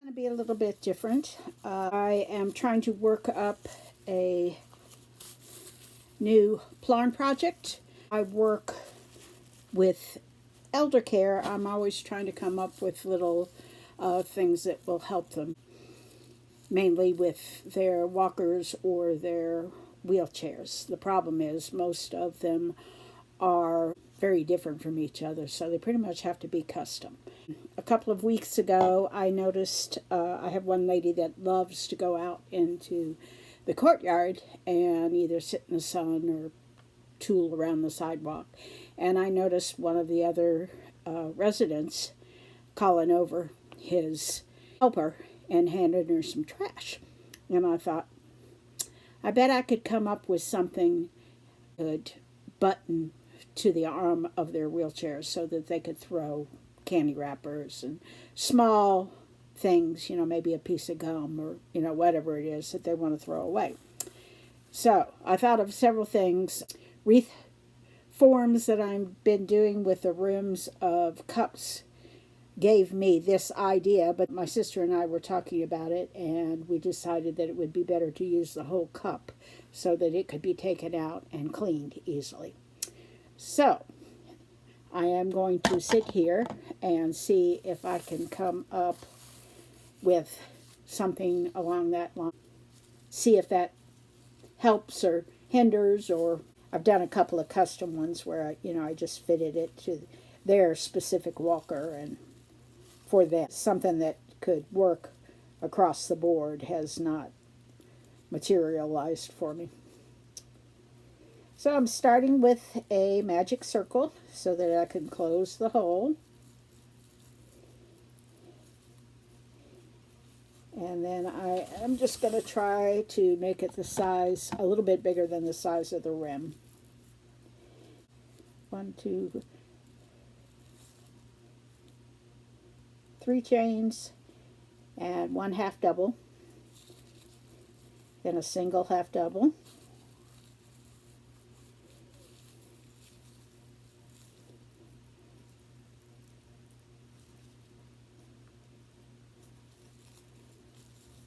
Going to be a little bit different. I am trying to work up a new Plarn project. I work with elder care. I'm always trying to come up with little things that will help them, mainly with their walkers or their wheelchairs. The problem is most of them are very different from each other, so they pretty much have to be custom. A couple of weeks ago, I noticed I have one lady that loves to go out into the courtyard and either sit in the sun or tool around the sidewalk. And I noticed one of the other residents calling over his helper and handing her some trash. And I thought, I bet I could come up with something good button to the arm of their wheelchairs so that they could throw candy wrappers and small things, maybe a piece of gum or, whatever it is that they want to throw away. So I thought of several things. Wreath forms that I've been doing with the rims of cups gave me this idea, but my sister and I were talking about it and we decided that it would be better to use the whole cup so that it could be taken out and cleaned easily. So I am going to sit here and see if I can come up with something along that line. See if that helps or hinders, or I've done a couple of custom ones where I just fitted it to their specific walker, and for that something that could work across the board has not materialized for me. So I'm starting with a magic circle so that I can close the hole. And then I am just going to try to make it the size, a little bit bigger than the size of the rim. 1, 2, 3 chains and 1 half double, then a single half double,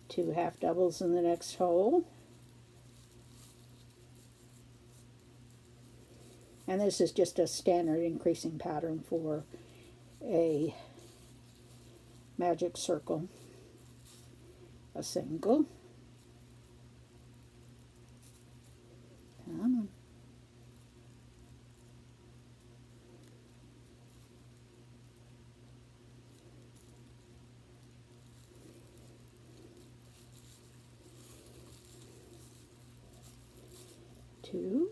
two half doubles in the next hole, and this is just a standard increasing pattern for a magic circle. A single, come on, two,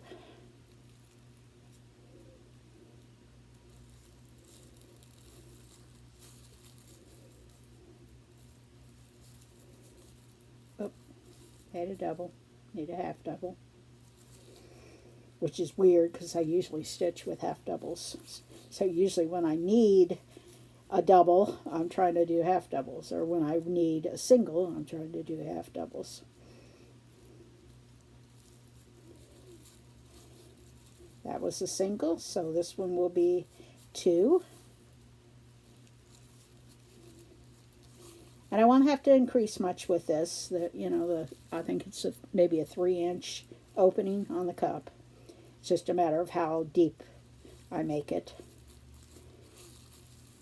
oh, had a double, need a half double, which is weird because I usually stitch with half doubles. So usually when I need a double, I'm trying to do half doubles, or when I need a single, I'm trying to do half doubles. That was a single, so this one will be 2. And I won't have to increase much with this. I think it's maybe a 3-inch opening on the cup. It's just a matter of how deep I make it.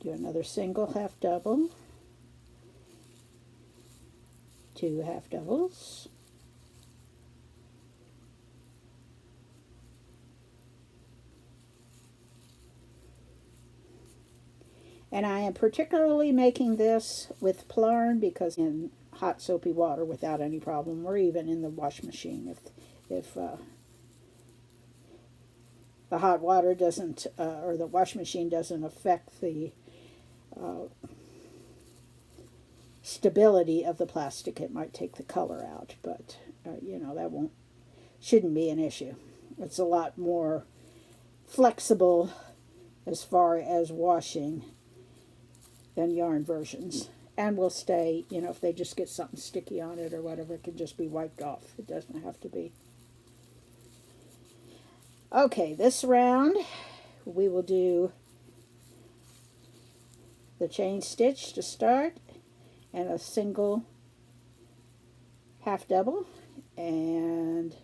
Do another single half double, 2 half doubles, and I am particularly making this with Plarn because in hot soapy water without any problem, or even in the wash machine if the hot water doesn't or the wash machine doesn't affect the stability of the plastic. It might take the color out, but that shouldn't be an issue. It's a lot more flexible as far as washing than yarn versions, and will stay, if they just get something sticky on it or whatever, it can just be wiped off. It doesn't have to be. Okay, this round we will do the chain stitch to start, and a single half double, and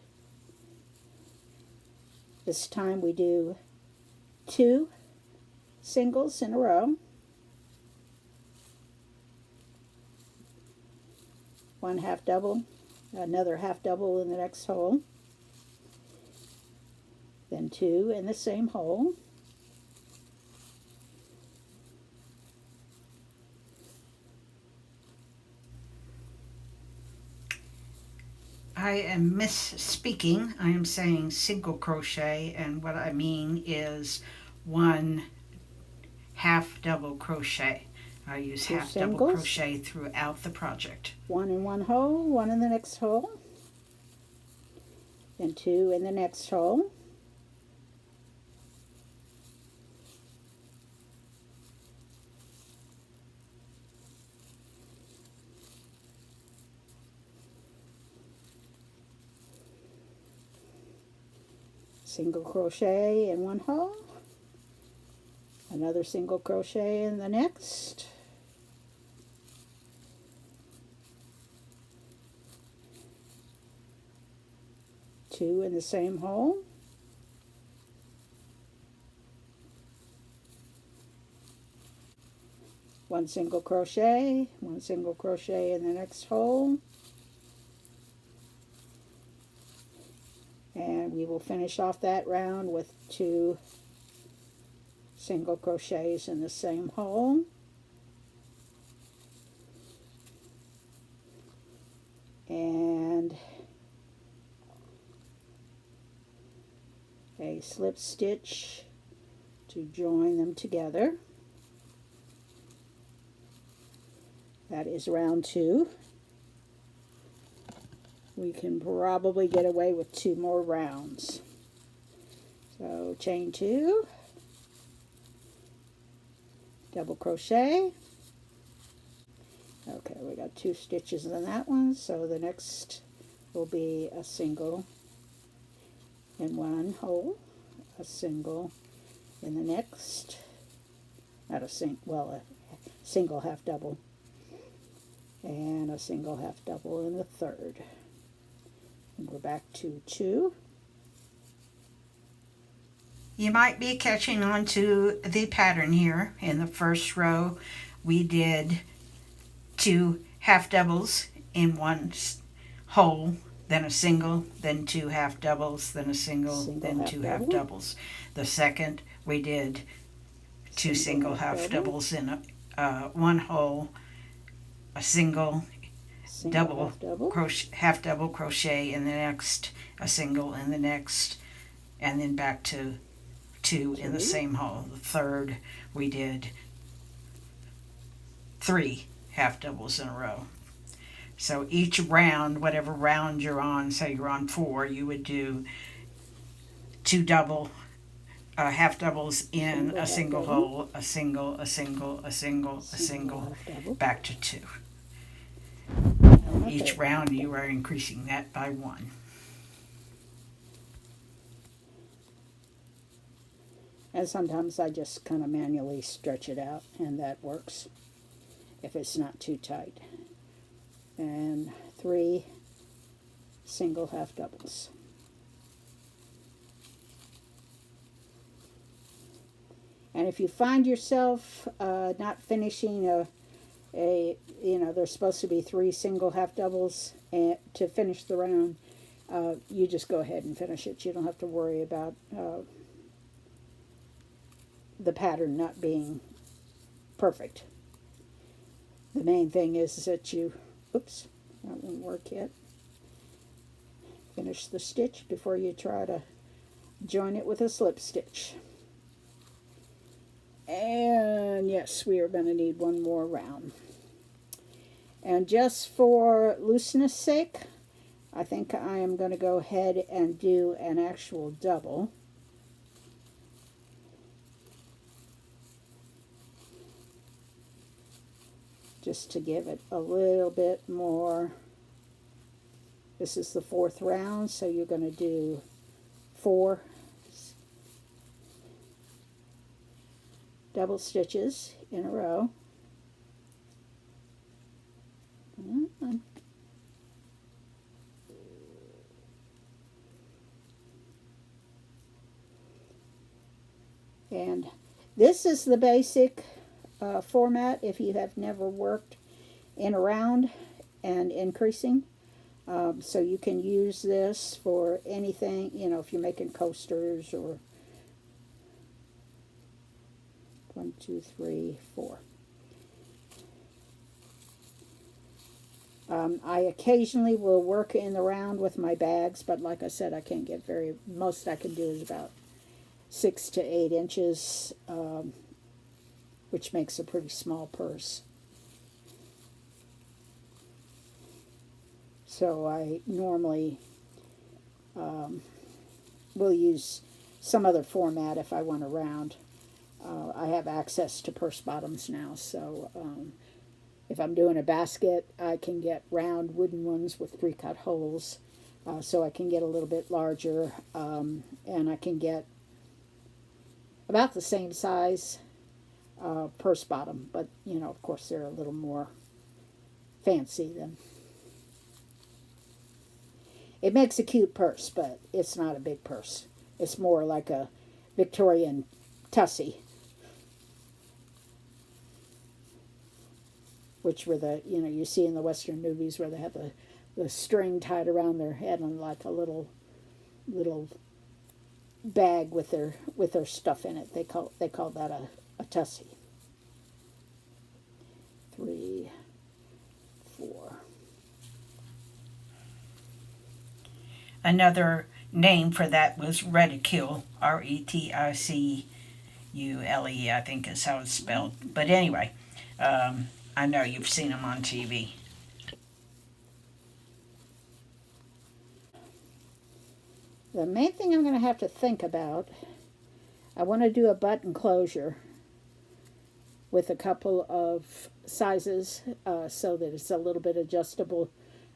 this time we do 2 singles in a row, 1 half double, another half double in the next hole, then 2 in the same hole, I am misspeaking. I am saying single crochet, and what I mean is 1 half double crochet. I use 2 half double singles, crochet throughout the project. 1 in one hole, 1 in the next hole, then 2 in the next hole, single crochet in one hole, another single crochet in the next, two in the same hole, one single crochet in the next hole, and we will finish off that round with 2 single crochets in the same hole, and a slip stitch to join them together. That is round 2. We can probably get away with 2 more rounds. So chain 2, double crochet. Okay, we got 2 stitches in that one, so the next will be a single in one hole, a single in the next, not a single half double, and a single half double in the third. And we're back to 2. You might be catching on to the pattern here. In the first row, we did 2 half doubles in one hole, then a single, then 2 half doubles, then a single, then 2 half doubles. The second, we did 2 single half doubles in one hole, a single double half double crochet in the next, a single in the next, and then back to 2 in the same hole. The third, we did 3 half doubles in a row. So each round, whatever round you're on, say you're on 4, you would do 2 double half doubles in a single hole, a single, a single, a single, a single, back to 2. Each round you are increasing that by 1. And sometimes I just kind of manually stretch it out, and that works if it's not too tight. And 3 single half doubles. And if you find yourself not finishing there's supposed to be 3 single half doubles to finish the round, you just go ahead and finish it. You don't have to worry about the pattern not being perfect. The main thing is that you, oops, that won't work yet. Finish the stitch before you try to join it with a slip stitch. And yes, we are going to need 1 more round. And just for looseness sake, I think I am going to go ahead and do an actual double. Just to give it a little bit more. This is the 4th round, so you're going to do 4 double stitches in a row. on. And this is the basic format if you have never worked in a round and increasing. So you can use this for anything, you know, if you're making coasters or 1, 2, 3, 4. I occasionally will work in the round with my bags, but like I said, I can't get very, most I can do is about 6 to 8 inches, which makes a pretty small purse. So I normally will use some other format if I want a round. I have access to purse bottoms now, so if I'm doing a basket, I can get round wooden ones with pre-cut holes, so I can get a little bit larger, and I can get about the same size purse bottom, but you know, of course, they're a little more fancy than. It makes a cute purse, but it's not a big purse. It's more like a Victorian tussie, which were the, you know, you see in the Western movies where they have the string tied around their head and like a little bag with their stuff in it. They call that a tussie. 3, 4. Another name for that was reticule, reticule, I think is how it's spelled. But anyway, I know you've seen them on TV. The main thing I'm going to have to think about, I want to do a button closure with a couple of sizes so that it's a little bit adjustable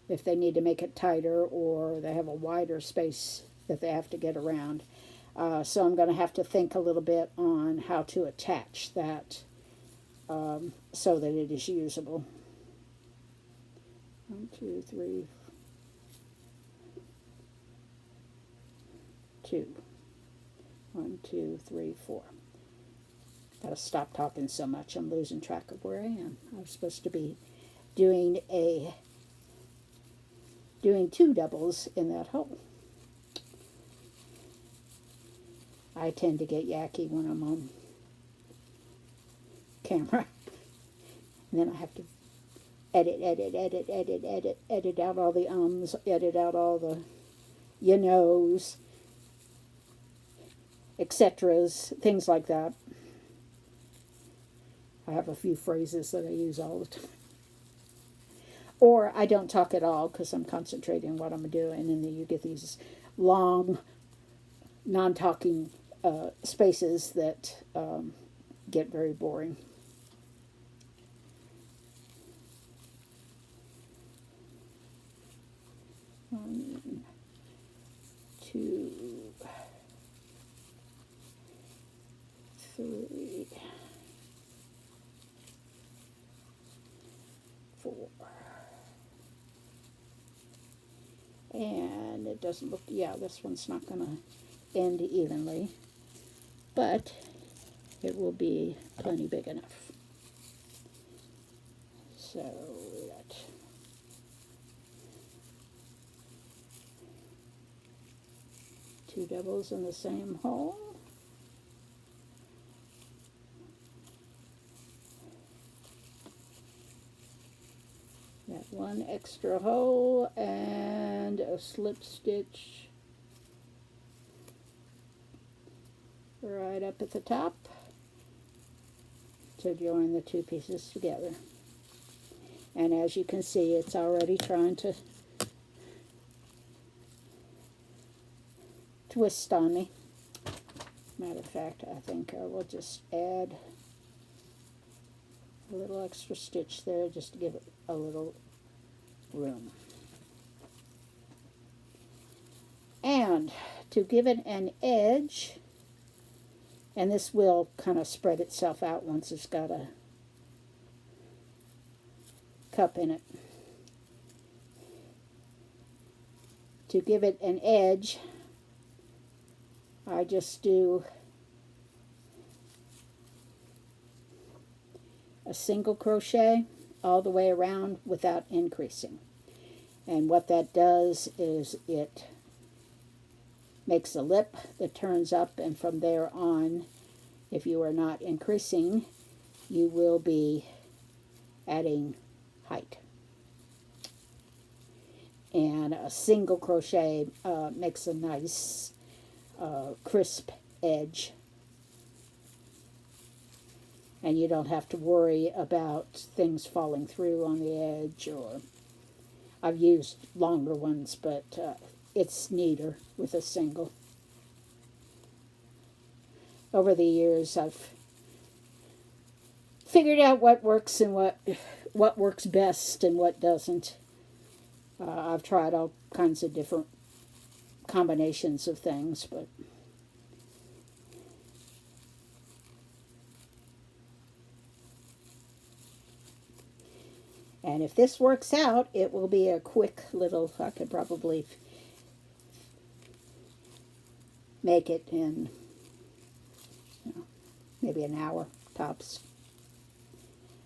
if they need to make it tighter or they have a wider space that they have to get around. So I'm going to have to think a little bit on how to attach that so that it is usable. 1, 2, 3, 2. 1, 2, 3, 4. Gotta stop talking so much. I'm losing track of where I am. I'm supposed to be doing 2 doubles in that hole. I tend to get yucky when I'm on camera. And then I have to edit out all the ums, edit out all the you knows, etceteras, things like that. I have a few phrases that I use all the time. Or I don't talk at all because I'm concentrating on what I'm doing, and then you get these long, non-talking spaces that get very boring. One, 2, 3, 4. And it doesn't look, yeah, this one's not going to end evenly, but it will be plenty big enough. So we got 2 doubles in the same hole. Got 1 extra hole and a slip stitch right up at the top to join the 2 pieces together. And as you can see, it's already trying to twist on me. Matter of fact, I think I will just add a little extra stitch there just to give it a little room. And to give it an edge, and this will kind of spread itself out once it's got a cup in it. To give it an edge, I just do a single crochet all the way around without increasing. And what that does is it makes a lip that turns up, and from there on, if you are not increasing, you will be adding height. And a single crochet makes a nice crisp edge, and you don't have to worry about things falling through on the edge. Or I've used longer ones, but it's neater with a single. Over the years, I've figured out what works and what works best and what doesn't. I've tried all kinds of different combinations of things, but and if this works out, it will be a quick little, I could probably make it in, maybe an hour tops.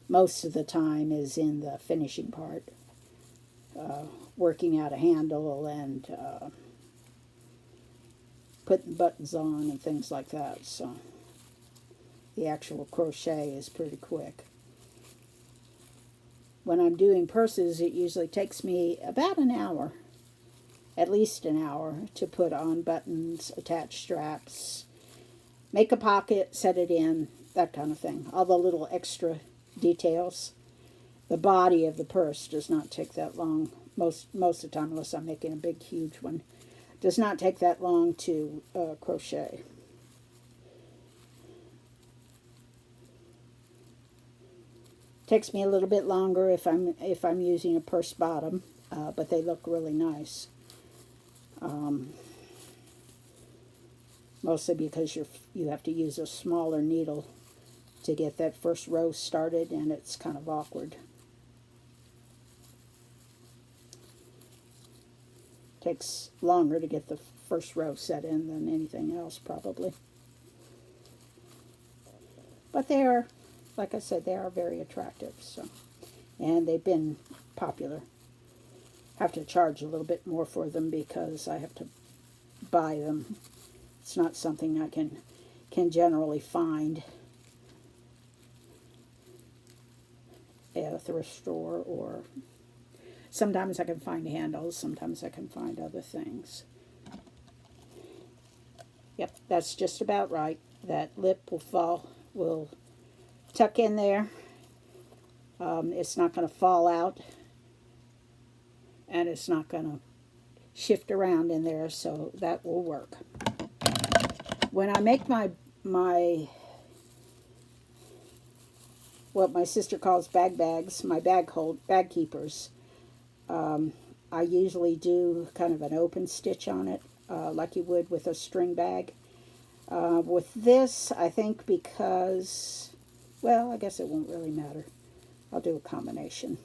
Most of the time is in the finishing part, working out a handle and putting buttons on and things like that. So the actual crochet is pretty quick. When I'm doing purses, it usually takes me about an hour, at least an hour, to put on buttons, attach straps, make a pocket, set it in, that kind of thing. All the little extra details. The body of the purse does not take that long most of the time, unless I'm making a big, huge one. Does not take that long to crochet. Takes me a little bit longer if I'm using a purse bottom, but they look really nice. Mostly because you have to use a smaller needle to get that first row started, and it's kind of awkward. Takes longer to get the first row set in than anything else, probably. But they are, like I said, they are very attractive. So, and they've been popular. Have to charge a little bit more for them because I have to buy them. It's not something I can generally find at a thrift store, or sometimes I can find handles, sometimes I can find other things. Yep, that's just about right. That lip will tuck in there. It's not going to fall out, and it's not going to shift around in there, so that will work. When I make my what my sister calls bags, my bag keepers, I usually do kind of an open stitch on it, like you would with a string bag. With this, I think because, well, I guess it won't really matter. I'll do a combination.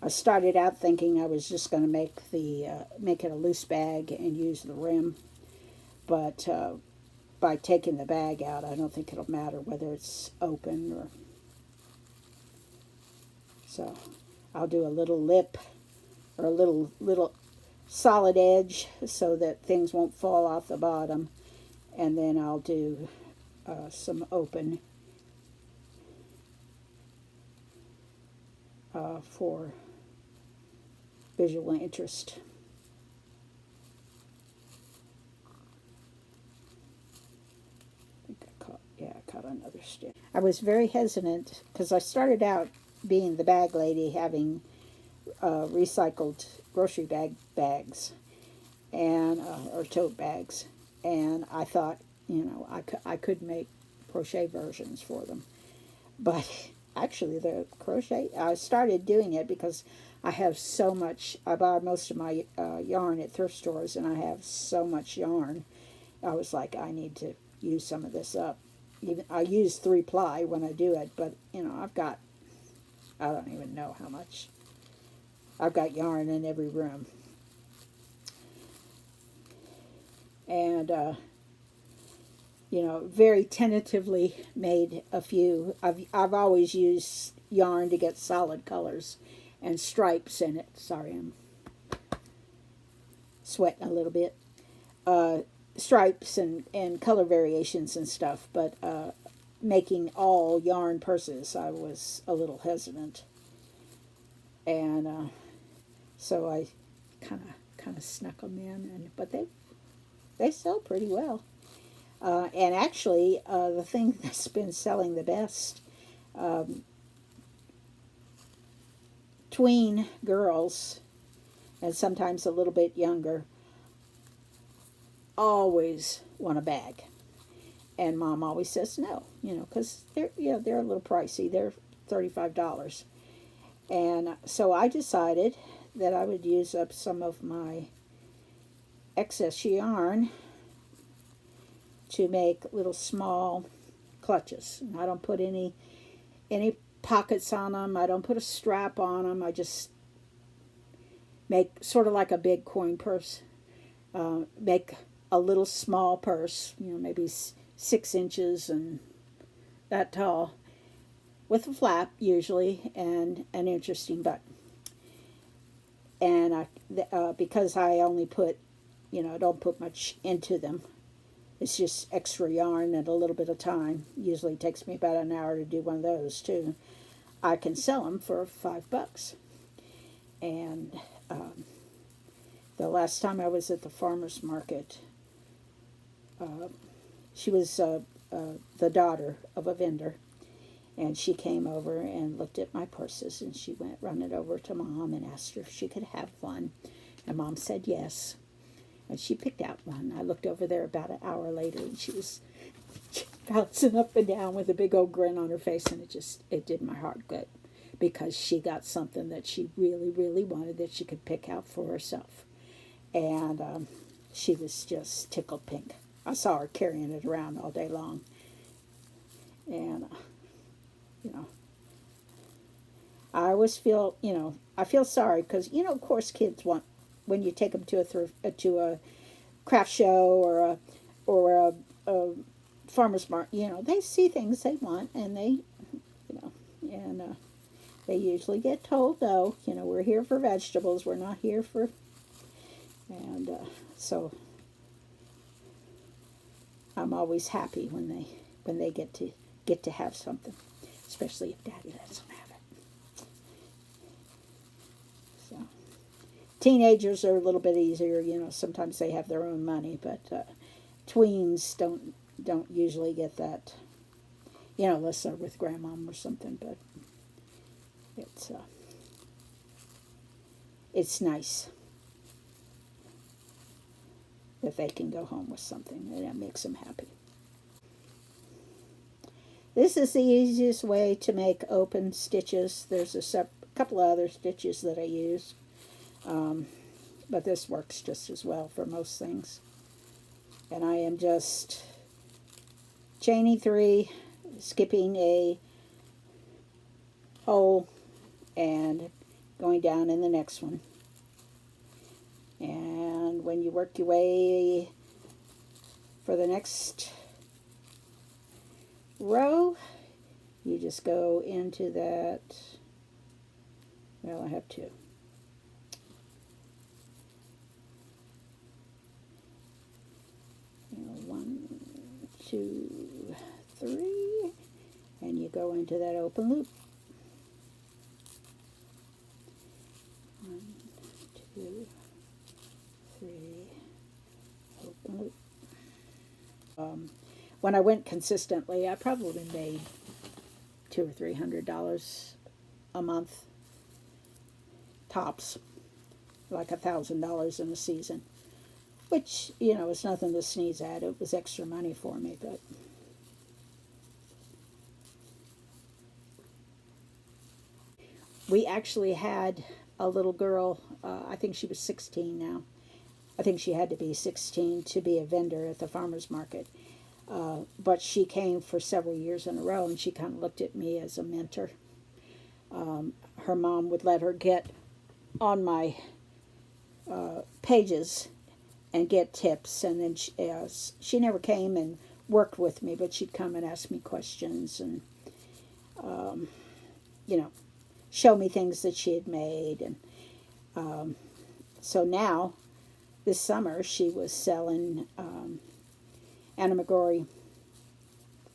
I started out thinking I was just going to make it a loose bag and use the rim, but by taking the bag out, I don't think it'll matter whether it's open or. So I'll do a little lip or a little solid edge so that things won't fall off the bottom, and then I'll do some open for visual interest. I caught another stitch. I was very hesitant because I started out being the bag lady, having recycled grocery bags and or tote bags, and I thought, I could make crochet versions for them, but actually the crochet, I started doing it because I have so much. I buy most of my yarn at thrift stores, and I have so much yarn. I was like, I need to use some of this up. Even I use 3-ply when I do it, but I've got, I don't even know how much. I've got yarn in every room. And, very tentatively made a few. I've always used yarn to get solid colors and stripes in it. Sorry, I'm sweating a little bit. Stripes and color variations and stuff, but making all yarn purses, I was a little hesitant. And so I kind of snuck them in, but they sell pretty well. And actually, the thing that's been selling the best, tween girls, and sometimes a little bit younger, always want a bag. And Mom always says no, because they're a little pricey. They're $35. And so I decided that I would use up some of my excess yarn to make little small clutches. I don't put any pockets on them. I don't put a strap on them. I just make sort of like a big coin purse. Make a little small purse, maybe 6 inches and that tall, with a flap usually and an interesting button. And because I only put, I don't put much into them. It's just extra yarn and a little bit of time. Usually takes me about an hour to do one of those too. I can sell them for $5. And the last time I was at the farmer's market, she was the daughter of a vendor, and she came over and looked at my purses, and she went running over to Mom and asked her if she could have one, and Mom said yes. And she picked out one. I looked over there about an hour later, and she was bouncing up and down with a big old grin on her face, and it did my heart good, because she got something that she really, really wanted that she could pick out for herself. And she was just tickled pink. I saw her carrying it around all day long. And, I always feel, I feel sorry because, of course kids want, when you take them to a craft show or a farmer's market, they see things they want, and they usually get told no. We're here for vegetables. We're not here for, and so I'm always happy when they get to have something, especially if Daddy lets them have it. So teenagers are a little bit easier. Sometimes they have their own money, but tweens don't usually get that. Unless they're with grandmom or something. But it's nice that they can go home with something, and that makes them happy. This is the easiest way to make open stitches. There's a couple of other stitches that I use, but this works just as well for most things. And I am just chaining 3, skipping a hole, and going down in the next one. And when you work your way for the next row, you just go into that. Well, I have 2. 1, 2, 3, and you go into that open loop. 1, 2, 3, open loop. When I went consistently, I probably made $200 or $300 a month, tops, like $1,000 in a season, which is nothing to sneeze at. It was extra money for me, but we actually had a little girl. I think she was 16 now. I think she had to be 16 to be a vendor at the farmer's market. But she came for several years in a row, and she kind of looked at me as a mentor. Her mom would let her get on my pages and get tips. And then she never came and worked with me, but she'd come and ask me questions and, you know, show me things that she had made. And so now, this summer, she was selling Anna McGrory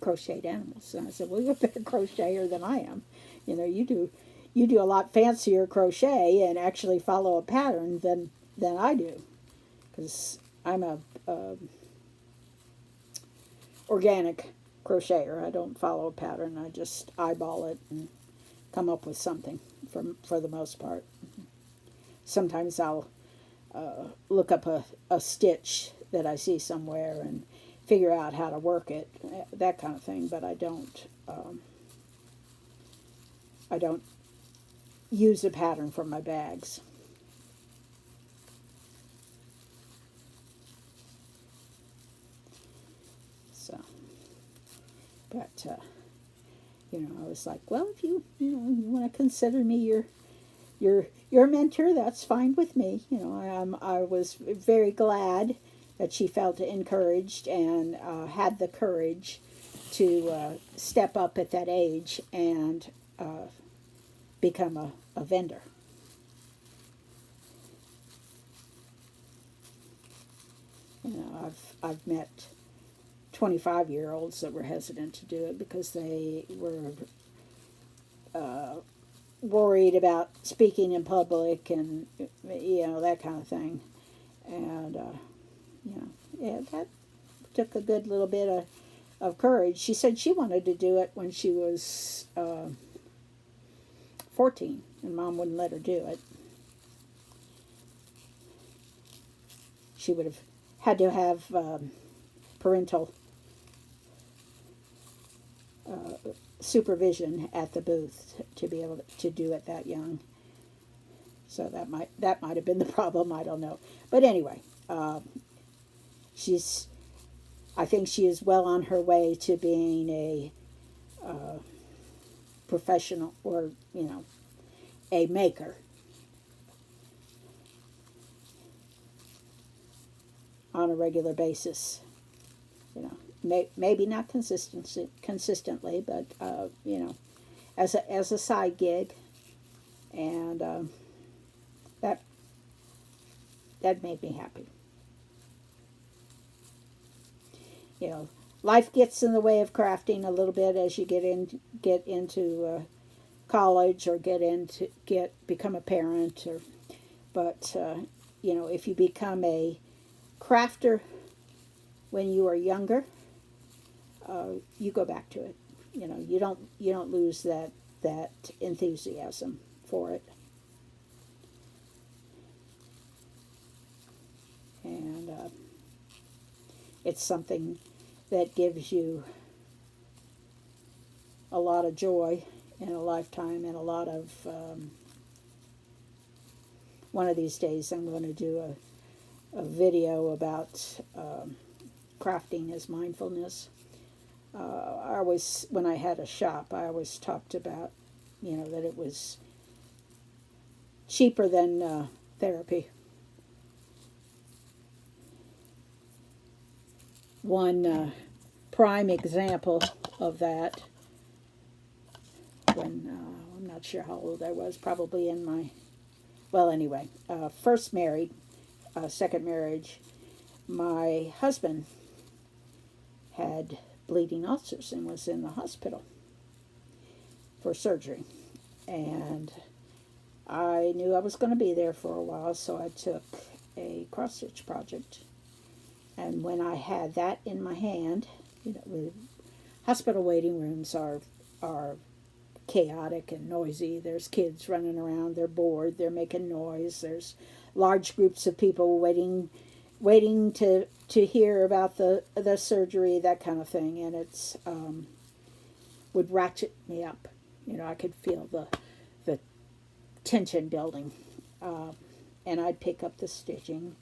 crocheted animals. And I said, well, you're a better crocheter than I am. You know, you do a lot fancier crochet and actually follow a pattern than I do, because I'm a organic crocheter. I don't follow a pattern. I just eyeball it and come up with something for the most part. Sometimes I'll look up a stitch that I see somewhere and figure out how to work it, that kind of thing. But I don't use a pattern for my bags. So, but you know, I was like, well, if you want to consider me your mentor, that's fine with me. You know, I was very glad that she felt encouraged and had the courage to step up at that age and become a vendor. You know, I've met 25-year-olds that were hesitant to do it because they were worried about speaking in public and, you know, that kind of thing. And you know, yeah, that took a good little bit of courage. She said she wanted to do it when she was 14, and Mom wouldn't let her do it. She would have had to have parental supervision at the booth to be able to do it that young. So that might have been the problem. I don't know. But anyway, I think she is well on her way to being a professional, or, you know, a maker. On a regular basis. You know, maybe not consistently, but you know, as a side gig, and that made me happy. You know, life gets in the way of crafting a little bit as you get into college, or become a parent, but you know, if you become a crafter when you are younger, you go back to it. You know, you don't lose that enthusiasm for it. And it's something that gives you a lot of joy in a lifetime, and a lot of one of these days I'm going to do a video about crafting as mindfulness. When I had a shop, I always talked about, you know, that it was cheaper than therapy. One prime example of that, when I'm not sure how old I was, probably in my, well, anyway, first married, second marriage, my husband had bleeding ulcers and was in the hospital for surgery. And I knew I was going to be there for a while, so I took a cross-stitch project. And when I had that in my hand, you know, hospital waiting rooms are chaotic and noisy. There's kids running around, they're bored, they're making noise. There's large groups of people waiting to hear about the surgery, that kind of thing, and it's would ratchet me up. You know, I could feel the tension building, and I'd pick up the stitching,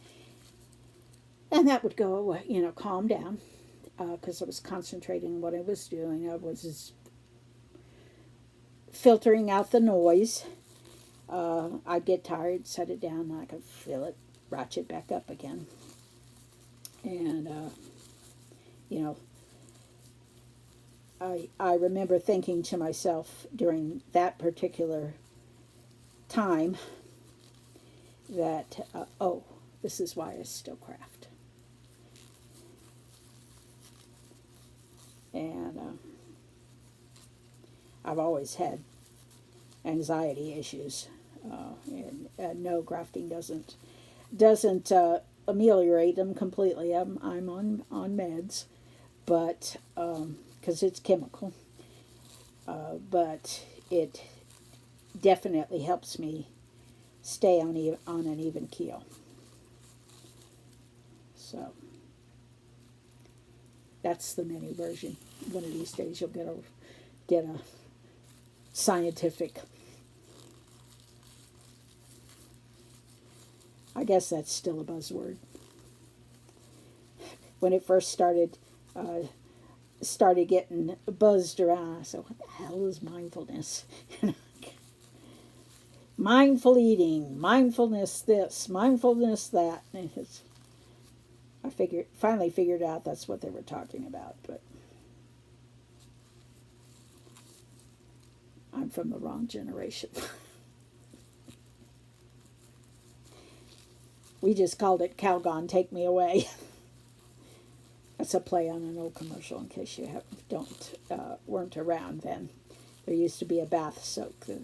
and that would go away. You know, calm down, because I was concentrating on what I was doing. I was filtering out the noise. I'd get tired, set it down, and I could feel it ratchet back up again. And, you know, I remember thinking to myself during that particular time that, oh, this is why I still craft. And I've always had anxiety issues, and no, grafting doesn't ameliorate them completely. I'm on meds, but because it's chemical, but it definitely helps me stay on an even keel. So that's the mini version. One of these days you'll get a scientific. I guess that's still a buzzword. When it first started getting buzzed around, I said, "What the hell is mindfulness?" Mindful eating, mindfulness this, mindfulness that. And I finally figured out that's what they were talking about, but I'm from the wrong generation. We just called it Calgon, Take Me Away. That's a play on an old commercial, in case you weren't around then. There used to be a bath soak. It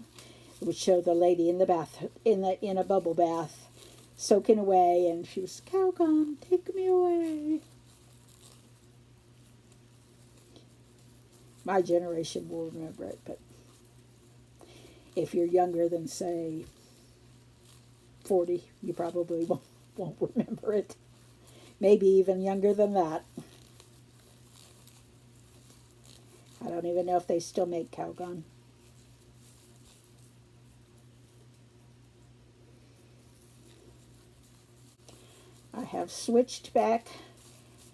would show the lady in the bath, in a bubble bath, soaking away, and she was, "Calgon, take me away." My generation will remember it, but if you're younger than, say, 40, you probably won't remember it. Maybe even younger than that. I don't even know if they still make Calgon. I have switched back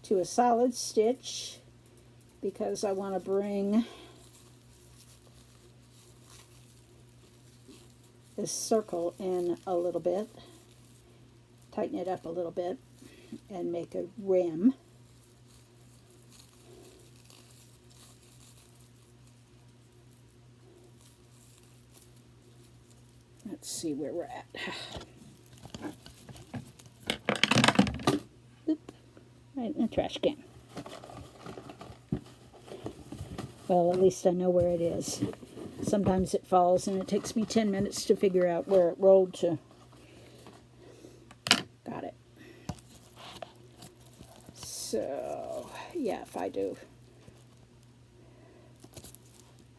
to a solid stitch because I want to bring this circle in a little bit, tighten it up a little bit, and make a rim. Let's see where we're at. Oop, right in the trash can. Well, at least I know where it is. Sometimes it falls and it takes me 10 minutes to figure out where it rolled to. Got it. So, yeah, if I do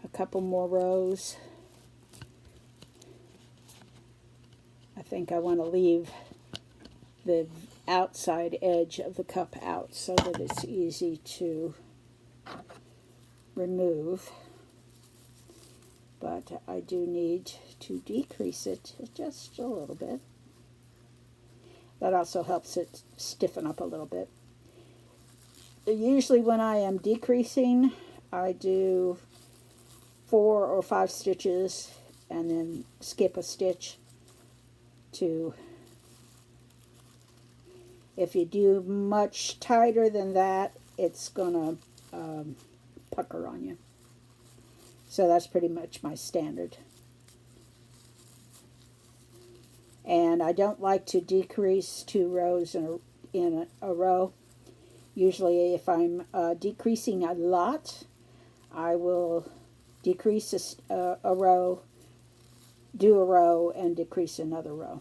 a couple more rows, I think I want to leave the outside edge of the cup out so that it's easy to remove. But I do need to decrease it just a little bit. That also helps it stiffen up a little bit. Usually when I am decreasing, I do 4 or 5 stitches and then skip a stitch to, if you do much tighter than that, it's gonna pucker on you. So that's pretty much my standard. And I don't like to decrease 2 rows in a row. Usually if I'm decreasing a lot, I will decrease a row, do a row, and decrease another row.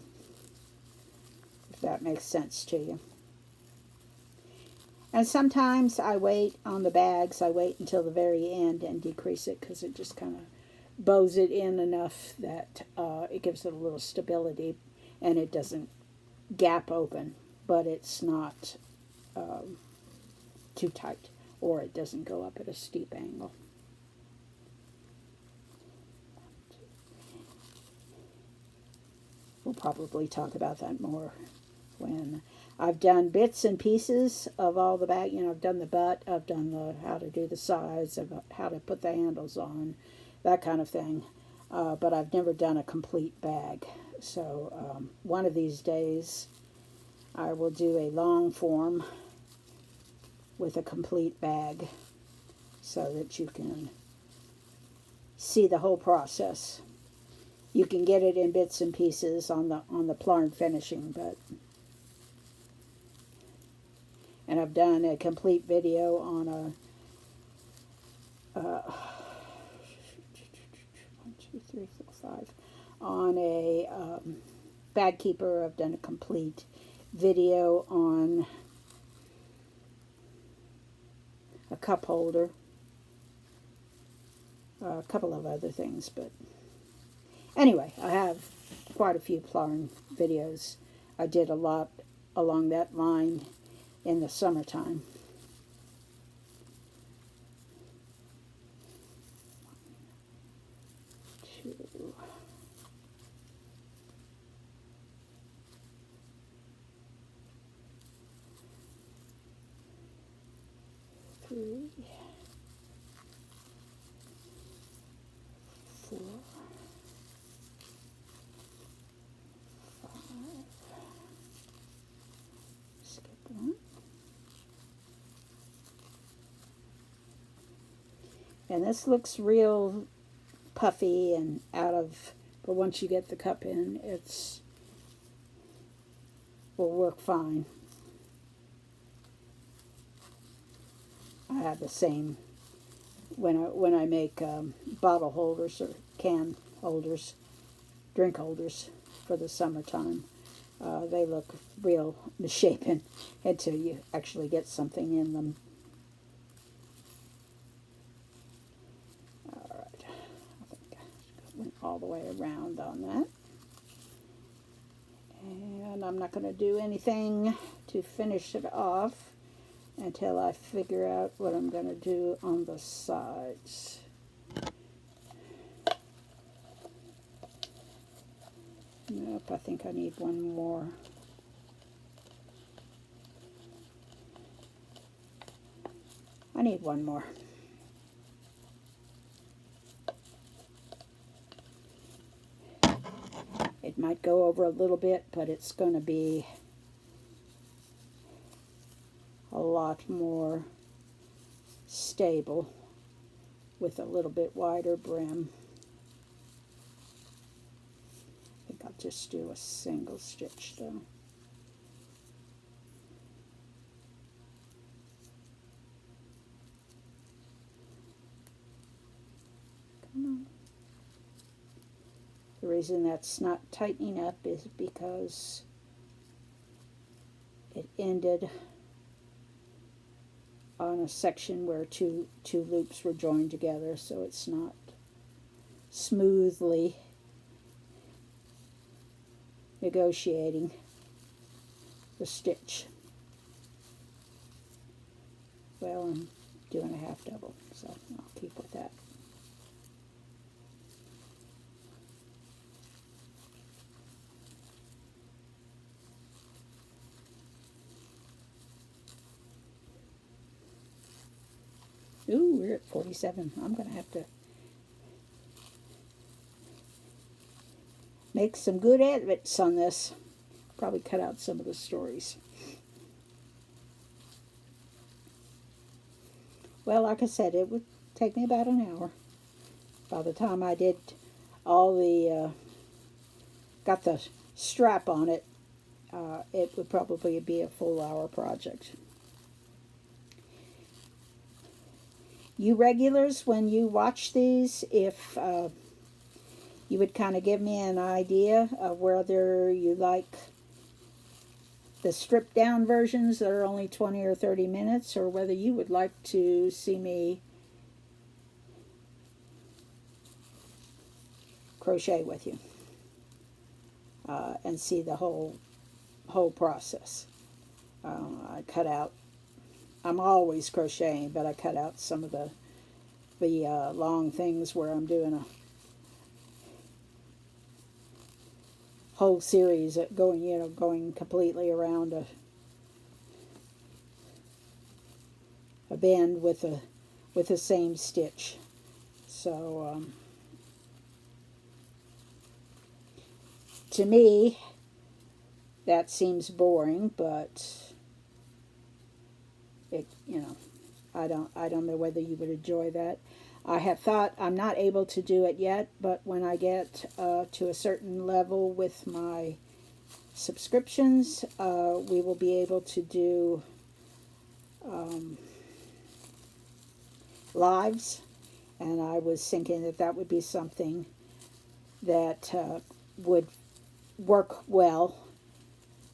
If that makes sense to you. And sometimes I wait on the bags, I wait until the very end and decrease it because it just kind of bows it in enough that it gives it a little stability and it doesn't gap open, but it's not too tight, or it doesn't go up at a steep angle. We'll probably talk about that more when I've done bits and pieces of all the bag. I've done the butt, I've done how to do the sides, how to put the handles on, that kind of thing. but I've never done a complete bag. So one of these days I will do a long form with a complete bag so that you can see the whole process. You can get it in bits and pieces on the Plarn finishing, and I've done a complete video on a 1, 2, 3, 4, 5 on a bag keeper. I've done a complete video on a cup holder, a couple of other things, but anyway, I have quite a few Plarn videos. I did a lot along that line in the summertime. Two. Three. 4. 5. Skip one. And this looks real puffy and out of, but once you get the cup in, will work fine. I have the same when I make bottle holders or can holders, drink holders for the summertime. They look real misshapen until you actually get something in them. All right, I think I went all the way around on that. And I'm not going to do anything to finish it off until I figure out what I'm going to do on the sides. Nope, I think I need one more. I need one more. It might go over a little bit, but it's going to be a lot more stable with a little bit wider brim. I think I'll just do a single stitch though. Come on. The reason that's not tightening up is because it ended on a section where two loops were joined together, so it's not smoothly negotiating the stitch. Well, I'm doing a half double, so I'll keep with that. Ooh, we're at 47. I'm going to have to make some good edits on this. Probably cut out some of the stories. Well, like I said, it would take me about an hour. By the time I did all the, got the strap on it, it would probably be a full hour project. You regulars, when you watch these, if you would kind of give me an idea of whether you like the stripped down versions that are only 20 or 30 minutes, or whether you would like to see me crochet with you and see the whole process. I cut out, I'm always crocheting, but I cut out some of the long things where I'm doing a whole series of going completely around a bend with the same stitch. So to me, that seems boring, but it, I don't know whether you would enjoy that. I have thought, I'm not able to do it yet, but when I get to a certain level with my subscriptions, we will be able to do lives, and I was thinking that that would be something that would work well,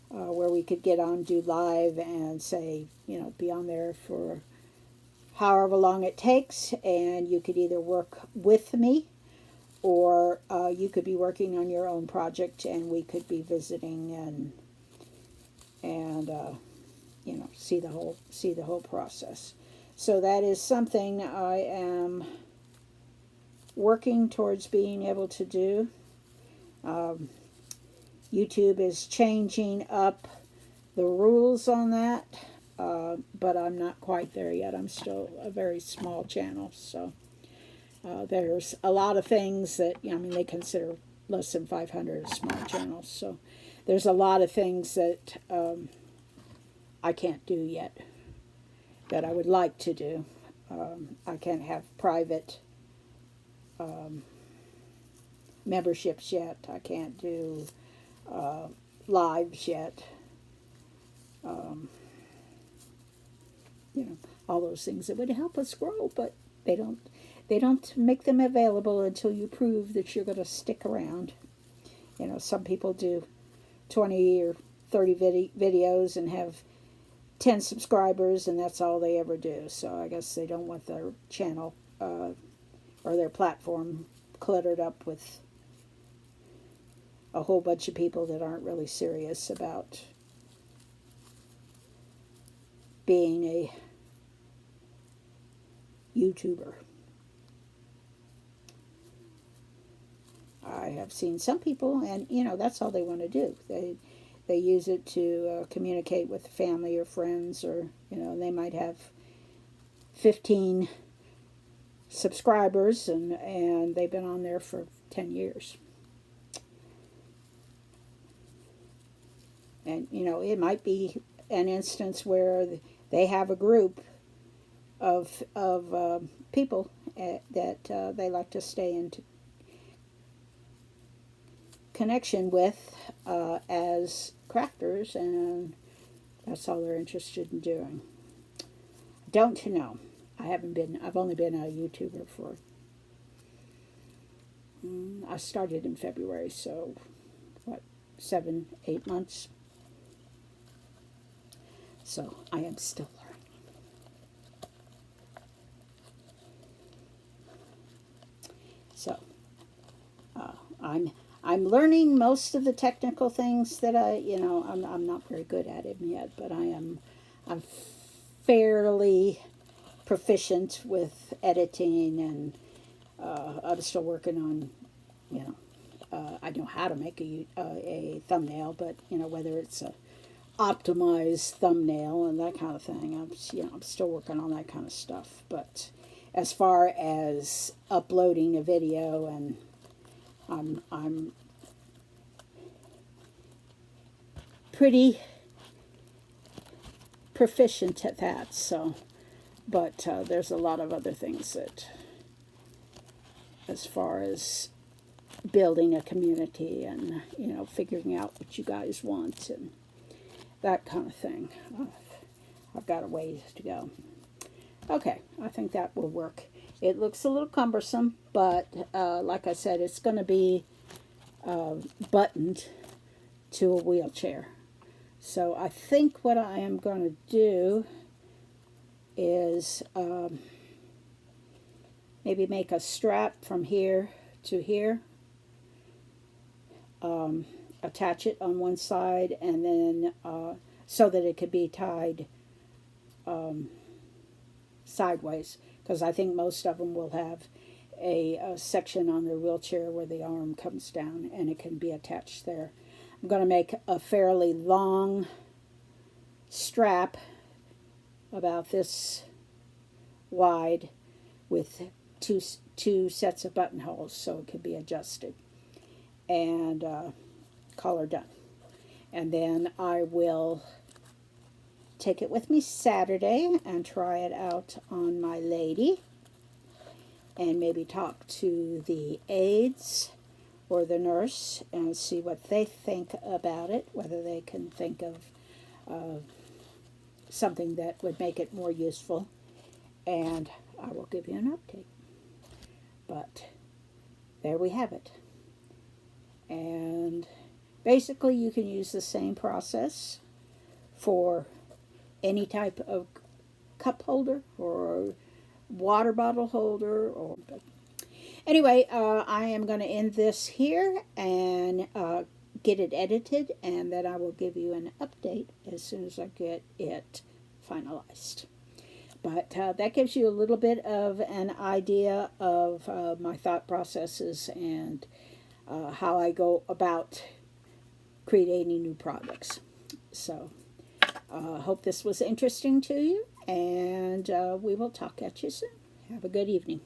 where we could get on, do live, and say, be on there for however long it takes, and you could either work with me, or you could be working on your own project, and we could be visiting and see the whole process. So that is something I am working towards being able to do. YouTube is changing up the rules on that, but I'm not quite there yet. I'm still a very small channel, so there's a lot of things that, they consider less than 500 a small channel, so there's a lot of things that I can't do yet that I would like to do. I can't have private memberships yet. I can't do lives yet. All those things that would help us grow, but they don't make them available until you prove that you're going to stick around. Some people do 20 or 30 videos and have 10 subscribers, and that's all they ever do. So I guess they don't want their channel or their platform cluttered up with a whole bunch of people that aren't really serious about being a YouTuber. I have seen some people, and that's all they want to do. They use it to communicate with family or friends, or they might have 15 subscribers, and they've been on there for 10 years. And it might be an instance where they have a group of people that they like to stay into connection with as crafters, and that's all they're interested in doing. Don't know. I've only been a YouTuber for, I started in February, so 7-8 months. So I am still learning. So I'm learning most of the technical things that I'm not very good at it yet, but I'm fairly proficient with editing, and I'm still working on, I know how to make a thumbnail, but whether it's a optimized thumbnail and that kind of thing, I'm still working on that kind of stuff. But as far as uploading a video, and I'm pretty proficient at that. So, but there's a lot of other things that, as far as building a community and figuring out what you guys want and that kind of thing, I've got a ways to go. Okay, I think that will work. It looks a little cumbersome, but like I said, it's going to be buttoned to a wheelchair. So I think what I am going to do is maybe make a strap from here to here, attach it on one side, and then so that it could be tied sideways, because I think most of them will have a section on their wheelchair where the arm comes down and it can be attached there. I'm going to make a fairly long strap, about this wide, with two sets of buttonholes so it can be adjusted, and collar done. And then I will take it with me Saturday and try it out on my lady, and maybe talk to the aides or the nurse and see what they think about it, whether they can think of something that would make it more useful, and I will give you an update. But there we have it. And basically you can use the same process for any type of cup holder or water bottle holder. Or anyway, I am going to end this here and get it edited, and then I will give you an update as soon as I get it finalized. But that gives you a little bit of an idea of my thought processes and how I go about creating new products. So hope this was interesting to you, and we will talk at you soon. Have a good evening.